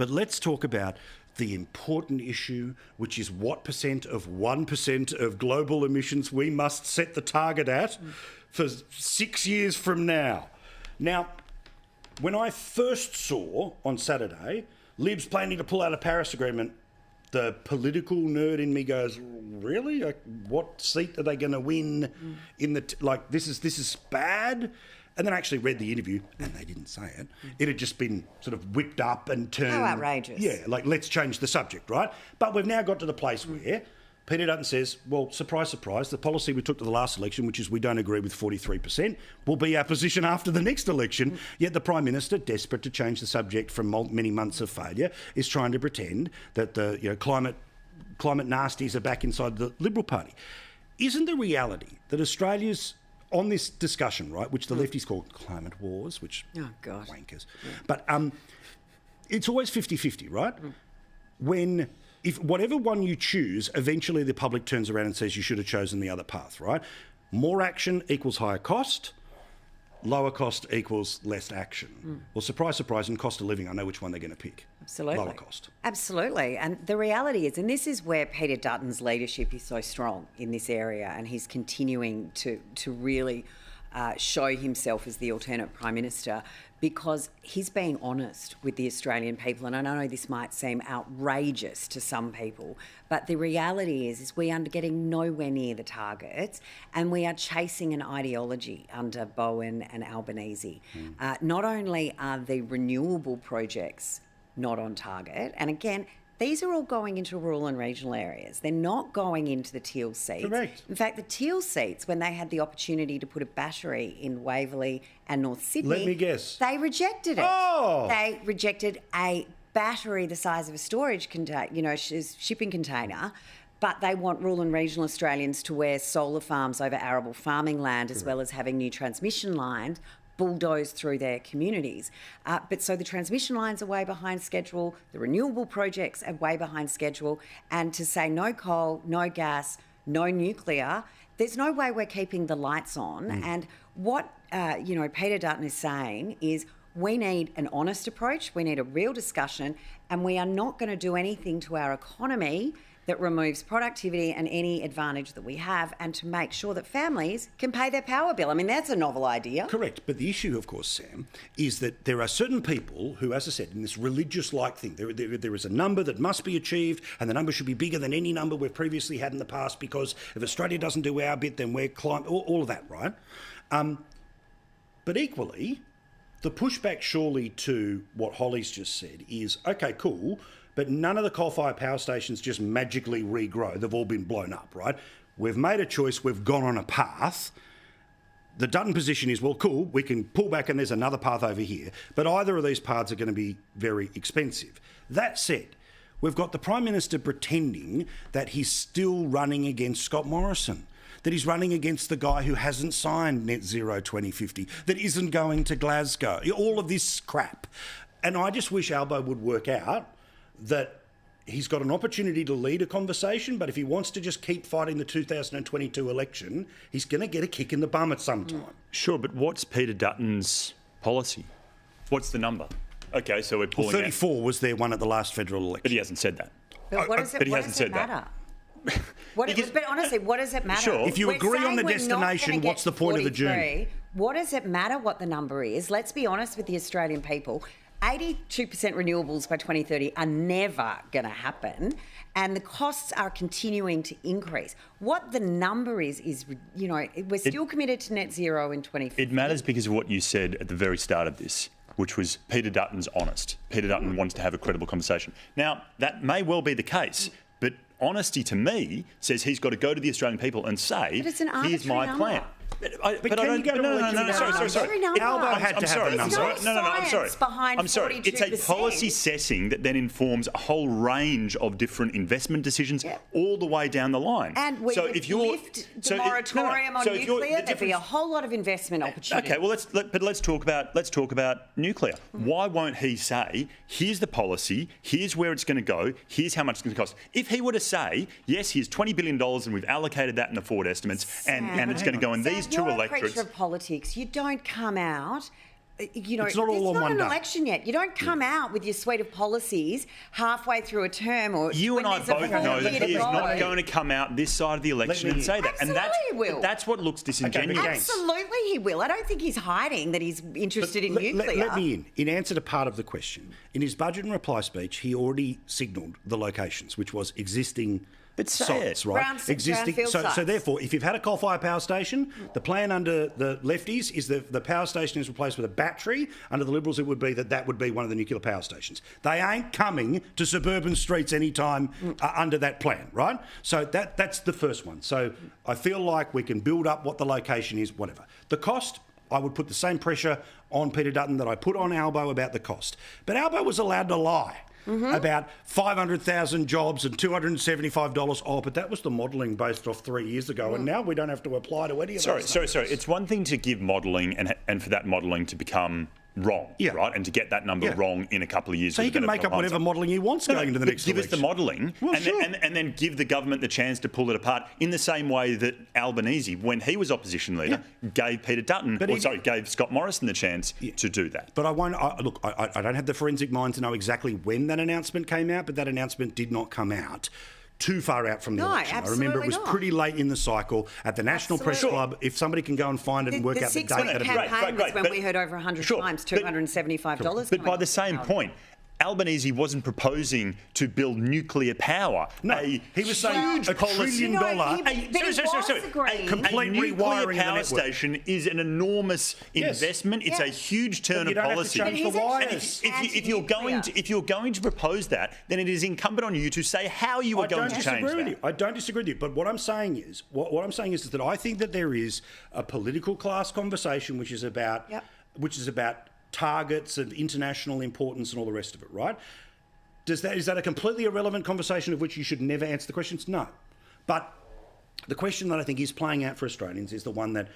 But let's talk about the important issue, which is what percent of 1% of global emissions we must set the target at for 6 years from now. Now, when I first saw on Saturday Libs planning to pull out a Paris Agreement, the political nerd in me goes, really? Like, what seat are they going to win in the... this is bad? And then I actually read the interview, and they didn't say it. It had just been sort of whipped up and turned... How outrageous. Yeah, let's change the subject, right? But we've now got to the place where Peter Dutton says, well, surprise, surprise, the policy we took to the last election, which is we don't agree with 43%, will be our position after the next election. Yet the Prime Minister, desperate to change the subject from many months of failure, is trying to pretend that the climate nasties are back inside the Liberal Party. Isn't the reality that Australia's on this discussion, right, which the lefties call climate wars, which wankers, but it's always 50-50, right? If whatever one you choose, eventually the public turns around and says you should have chosen the other path, right? More action equals higher cost. Lower cost equals less action. Well, surprise, surprise, in cost of living, I know which one they're going to pick. Absolutely. Lower cost. Absolutely. And the reality is, and this is where Peter Dutton's leadership is so strong in this area, and he's continuing to really show himself as the alternate Prime Minister, because he's being honest with the Australian people. And I know this might seem outrageous to some people, but the reality is we are getting nowhere near the targets, and we are chasing an ideology under Bown and Albanese. Not only are the renewable projects not on target, and again, these are all going into rural and regional areas. They're not going into the teal seats. Correct. In fact, the teal seats, when they had the opportunity to put a battery in Waverley and North Sydney... Let me guess. They rejected it. Oh! They rejected a battery the size of a storage container, shipping container, but they want rural and regional Australians to wear solar farms over arable farming land, as well as having new transmission lines bulldozed through their communities. But so the transmission lines are way behind schedule, the renewable projects are way behind schedule, and to say no coal, no gas, no nuclear, there's no way we're keeping the lights on. And what, Peter Dutton is saying is we need an honest approach, we need a real discussion, and we are not going to do anything to our economy that removes productivity and any advantage that we have, and to make sure that families can pay their power bill. I mean, that's a novel idea. Correct. But the issue, of course, Sam, is that there are certain people who, as I said, in this religious-like thing, there is a number that must be achieved, and the number should be bigger than any number we've previously had in the past, because if Australia doesn't do our bit, then we're all of that, right? But equally, the pushback surely to what Hollie's just said is, okay, cool, but none of the coal-fired power stations just magically regrow. They've all been blown up, right? We've made a choice. We've gone on a path. The Dutton position is, well, cool, we can pull back and there's another path over here. But either of these paths are going to be very expensive. That said, we've got the Prime Minister pretending that he's still running against Scott Morrison, that he's running against the guy who hasn't signed Net Zero 2050, that isn't going to Glasgow, all of this crap. And I just wish Albo would work out that he's got an opportunity to lead a conversation, but if he wants to just keep fighting the 2022 election, he's going to get a kick in the bum at some time. Sure, but what's Peter Dutton's policy? What's the number? Okay, so we're pulling 34 was their one at the last federal election. But he hasn't said that. But what does it, but he what hasn't does it said that. matter? But honestly, what does it matter? Sure. If you agree on the destination, what's the point of the journey? What does it matter what the number is? Let's be honest with the Australian people. 82% renewables by 2030 are never going to happen, and the costs are continuing to increase. What the number is we're still committed to net zero in 2050. It matters because of what you said at the very start of this, which was Peter Dutton's honest. Peter Dutton wants to have a credible conversation. Now, that may well be the case, but honesty to me says he's got to go to the Australian people and say, here's my plan. But can you go to sorry. Albo had to have a number. I'm sorry. I'm sorry. It's a policy setting that then informs a whole range of different investment decisions all the way down the line. And we lift the moratorium on nuclear, there'd be a whole lot of investment opportunity. Okay, well, let's talk about nuclear. Why won't he say, here's the policy, here's where it's going to go, here's how much it's going to cost? If he were to say, yes, here's $20 billion and we've allocated that in the forward estimates, and it's going to go in these two electorates. You're a creature of politics. You don't come out You know, it's not all on one an day. election yet. You don't come out with your suite of policies halfway through a term, or You and I both know that he is not going to come out this side of the election and say that. Absolutely he will. That's what looks disingenuous. Okay, Absolutely he will. I don't think he's hiding that he's interested in nuclear. Let me in answer to part of the question. In his budget and reply speech, he already signalled the locations, which was existing sites, right? Brownfield sites. So therefore, if you've had a coal-fired power station, the plan under the lefties is that the power station is replaced with a battery. Under the Liberals, it would be that would be one of the nuclear power stations. They ain't coming to suburban streets anytime under that plan, right? So that's the first one. So I feel like we can build up what the location is, whatever. The cost, I would put the same pressure on Peter Dutton that I put on Albo about the cost. But Albo was allowed to lie. About 500,000 jobs and $275. Oh, but that was the modelling based off 3 years ago, and now we don't have to apply to any of those. Sorry. It's one thing to give modelling and for that modelling to become wrong, right? And to get that number wrong in a couple of years. So he can make up whatever modelling he wants going into the next election. Give us the modelling and then give the government the chance to pull it apart in the same way that Albanese, when he was opposition leader, gave Peter Dutton, gave Scott Morrison the chance to do that. But I don't have the forensic mind to know exactly when that announcement came out, but that announcement did not come out too far out from the election. I remember it was pretty late in the cycle at the National Press Club. If somebody can go and find it and work out the date, that'd be great. The 6-week campaign was when we heard over 100 times $275. But by the same point, Albanese wasn't proposing to build nuclear power. No, he was saying $1 trillion. A complete rewiring power station is an enormous investment. It's a huge turn of policy. If you're going to propose that, then it is incumbent on you to say how you are going to change that. I don't disagree with you. But what I'm saying is, that I think that there is a political class conversation which is about targets of international importance and all the rest of it, right? Is that a completely irrelevant conversation of which you should never answer the questions? No. But the question that I think is playing out for Australians is the one that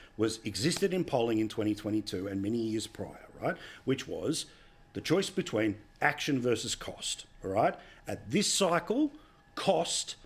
existed in polling in 2022 and many years prior, right? Which was the choice between action versus cost, all right? At this cycle, cost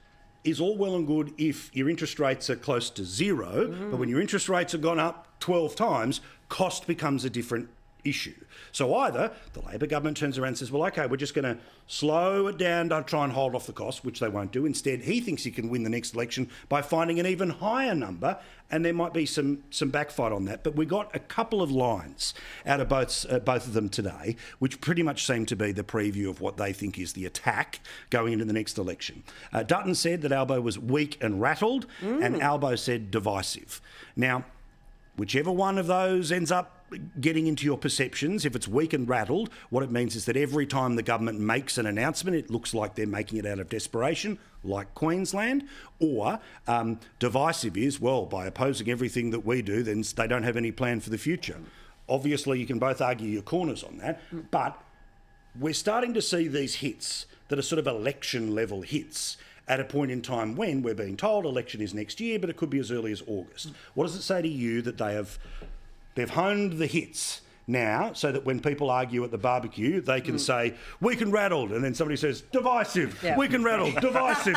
is all well and good if your interest rates are close to zero, but when your interest rates have gone up 12 times, cost becomes a different issue. So either the Labor government turns around and says, well, OK, we're just going to slow it down to try and hold off the cost, which they won't do. Instead, he thinks he can win the next election by finding an even higher number, and there might be some backfight on that. But we got a couple of lines out of both of them today, which pretty much seem to be the preview of what they think is the attack going into the next election. Dutton said that Albo was weak and rattled, and Albo said divisive. Now, whichever one of those ends up getting into your perceptions, if it's weak and rattled, what it means is that every time the government makes an announcement, it looks like they're making it out of desperation, like Queensland, or divisive is, well, by opposing everything that we do, then they don't have any plan for the future. Obviously, you can both argue your corners on that, but we're starting to see these hits that are sort of election-level hits at a point in time when we're being told election is next year, but it could be as early as August. What does it say to you that they've honed the hits now so that when people argue at the barbecue, they can say, weak and rattled, and then somebody says, divisive, weak and rattled, divisive.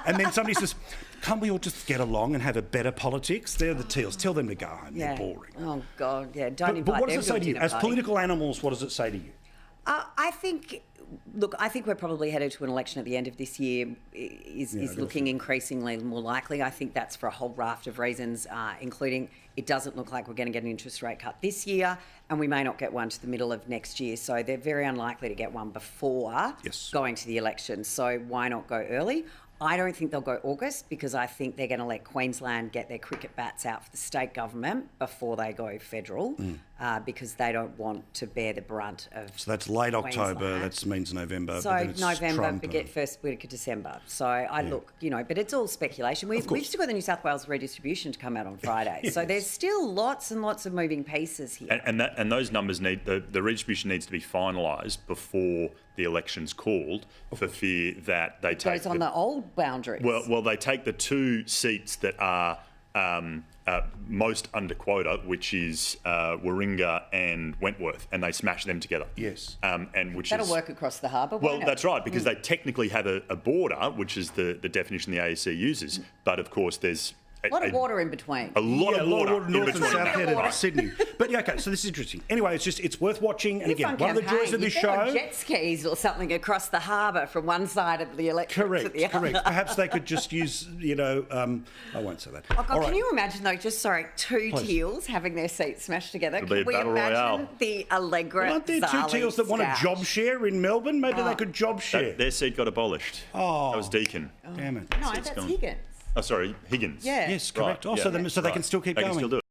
And then somebody says, can't we all just get along and have a better politics? They're the teals. Tell them to go home. They're boring. Oh, God, yeah. Don't invite but what does it them say to to you? dinner As party. political animals, what does it say to you? I think we're probably headed to an election at the end of this year is looking increasingly more likely. I think that's for a whole raft of reasons, including it doesn't look like we're going to get an interest rate cut this year, and we may not get one to the middle of next year. So they're very unlikely to get one before going to the election. So why not go early? I don't think they'll go August because I think they're going to let Queensland get their cricket bats out for the state government before they go federal because they don't want to bear the brunt of So that's late Queensland. October, that means November. So but then it's November, Trump but get first week of December. So but it's all speculation. We've still got the New South Wales redistribution to come out on Friday. So there's still lots and lots of moving pieces here. And those numbers the redistribution needs to be finalised before the election's called for fear that they take... Goes on the old boundaries. Well, they take the two seats that are most under quota, which is Warringah and Wentworth, and they smash them together. Yes. That'll work across the harbour. Well, that's right, because they technically have a border, which is the definition the AEC uses. But, of course, there's A lot of water in between. A lot of water in north and between. south head of Sydney. But yeah, okay, so this is interesting. Anyway, it's worth watching. And again, one of the joys of this show. Jet skis or something across the harbour from one side of the electorate to the other. Correct. Perhaps they could just use, I won't say that. Oh God, can you imagine though? Two teals having their seats smashed together. It'll be a Can we battle imagine royale. the Allegra? Aren't there two teals that want a job share in Melbourne? Maybe they could job share. Their seat got abolished. Oh. That was Deakin. Damn it. No, that's gone. Higgins. Oh, sorry, Higgins. Yeah. Yes, correct. Right, So they can still keep They going. can still do it.